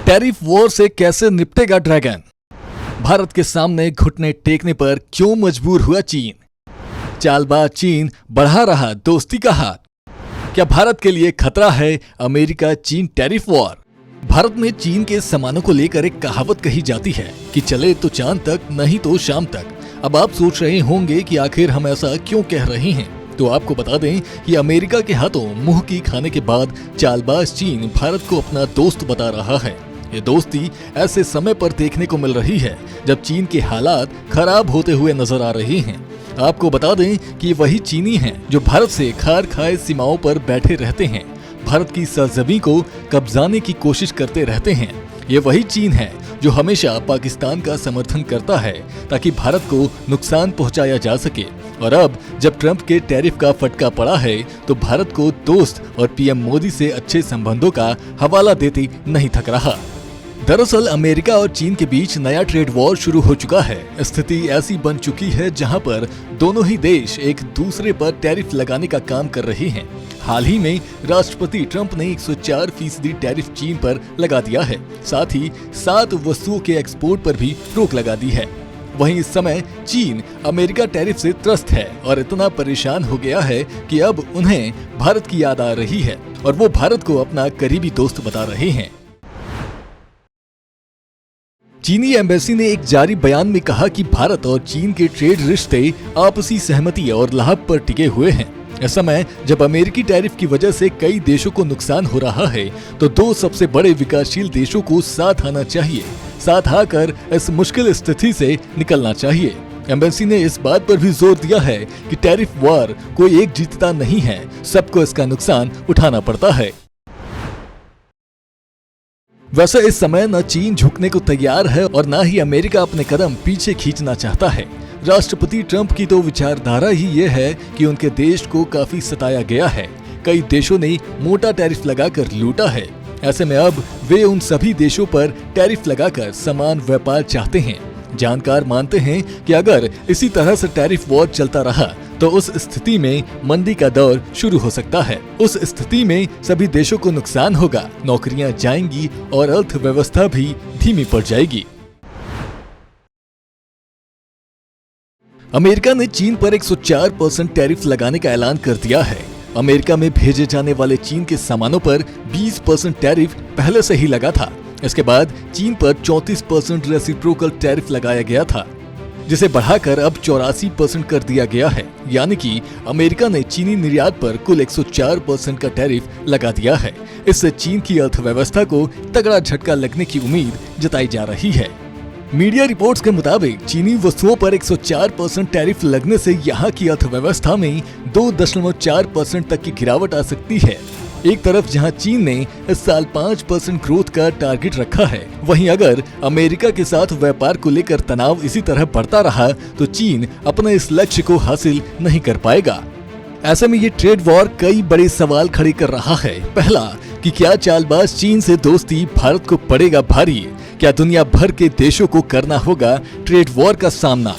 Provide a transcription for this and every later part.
Tariff war से कैसे निपटेगा dragon? Bharat के सामने घुटने टेकने पर क्यों मजबूर हुआ चीन? चालबाज चीन बढ़ा रहा दोस्ती का हाथ। क्या भारत के लिए खतरा है अमेरिका चीन टैरिफ वॉर? भारत में चीन के सामानों को लेकर एक कहावत कही जाती है कि चले तो चांद तक, नहीं तो शाम तक। अब आप सोच रहे होंगे कि आखिर हम ऐसा क्यों कह रहे हैं, तो आपको बता दें कि अमेरिका के हाथों मुंह की खाने के बाद चालबाज चीन भारत को अपना दोस्त बता रहा है। ये दोस्ती ऐसे समय पर देखने को मिल रही है जब चीन के हालात खराब होते हुए नजर आ रहे हैं। आपको बता दें कि वही चीनी हैं जो भारत से खार खाए सीमाओं पर बैठे रहते हैं, भारत की सरजमीं को कब्जाने की कोशिश करते रहते हैं। ये वही चीन है जो हमेशा पाकिस्तान का समर्थन करता है ताकि भारत को नुकसान पहुंचाया जा सके। और अब जब ट्रंप के टैरिफ का फटका पड़ा है तो भारत को दोस्त और पीएम मोदी से अच्छे संबंधों का हवाला देते नहीं थक रहा। दरअसल अमेरिका और चीन के बीच नया ट्रेड वॉर शुरू हो चुका है। स्थिति ऐसी बन चुकी है जहां पर दोनों ही देश एक दूसरे पर टैरिफ लगाने का काम कर रहे हैं। हाल ही में राष्ट्रपति ट्रंप ने 104% टैरिफ चीन पर लगा दिया है। साथ ही 7 वस्तुओं के एक्सपोर्ट पर भी रोक लगा दी है। वहीं इस समय चीन अमेरिका टैरिफ से त्रस्त है और इतना परेशान हो गया है कि अब उन्हें भारत की याद आ रही है और वो भारत को अपना करीबी दोस्त बता रहे हैं। चीनी एम्बेसी ने एक जारी बयान में कहा कि भारत और चीन के ट्रेड रिश्ते आपसी सहमति और लाभ पर टिके हुए हैं। इस समय जब अमेरिकी टैरिफ की वजह से कई देशों को नुकसान हो रहा है तो 2 सबसे बड़े विकासशील देशों को साथ आना चाहिए, साथ आकर इस मुश्किल स्थिति से निकलना चाहिए। एम्बेसी ने इस बात पर भी जोर दिया है कि टैरिफ वॉर कोई एक जीतता नहीं है, सबको इसका नुकसान उठाना पड़ता है। वैसे इस समय न चीन झुकने को तैयार है और न ही अमेरिका अपने कदम पीछे खींचना चाहता है। राष्ट्रपति ट्रंप की तो विचारधारा ही ये है कि उनके देश को काफी सताया गया है। कई देशों ने मोटा टैरिफ लगाकर लूटा है। ऐसे में अब वे उन सभी देशों पर टैरिफ लगाकर समान व्यापार चाहते हैं। जानकार मानते हैं कि अगर इसी तरह से टैरिफ वॉर चलता रहा तो उस स्थिति में मंदी का दौर शुरू हो सकता है। उस स्थिति में सभी देशों को नुकसान होगा, नौकरियां जाएंगी और अर्थव्यवस्था भी धीमी पड़ जाएगी। अमेरिका ने चीन पर 104% टैरिफ लगाने का ऐलान कर दिया है। अमेरिका में भेजे जाने वाले चीन के सामानों पर 20% टैरिफ पहले से ही लगा था। इसके बाद चीन पर 34% रेसिप्रोकल टैरिफ लगाया गया था, जिसे बढ़ाकर अब 84% कर दिया गया है। यानी कि अमेरिका ने चीनी निर्यात पर कुल 104% का टैरिफ लगा दिया है। इससे चीन की अर्थव्यवस्था को तगड़ा झटका लगने की उम्मीद जताई जा रही है। मीडिया रिपोर्ट्स के मुताबिक चीनी वस्तुओं पर 104% टैरिफ लगने से यहाँ की अर्थव्यवस्था में 2.4% तक की गिरावट आ सकती है। एक तरफ जहां चीन ने इस साल 5% ग्रोथ का टारगेट रखा है, वहीं अगर अमेरिका के साथ व्यापार को लेकर तनाव इसी तरह बढ़ता रहा तो चीन अपने इस लक्ष्य को हासिल नहीं कर पाएगा। ऐसे में ये ट्रेड वॉर कई बड़े सवाल खड़े कर रहा है। पहला कि क्या चालबाज चीन से दोस्ती भारत को पड़ेगा भारी? क्या दुनिया भर के देशों को करना होगा ट्रेड वॉर का सामना?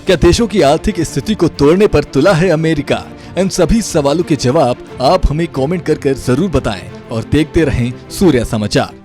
क्या देशों की आर्थिक स्थिति को तोड़ने पर तुला है अमेरिका? इन सभी सवालों के जवाब आप हमें कमेंट कर जरूर बताएं और देखते रहें सूर्या समाचार।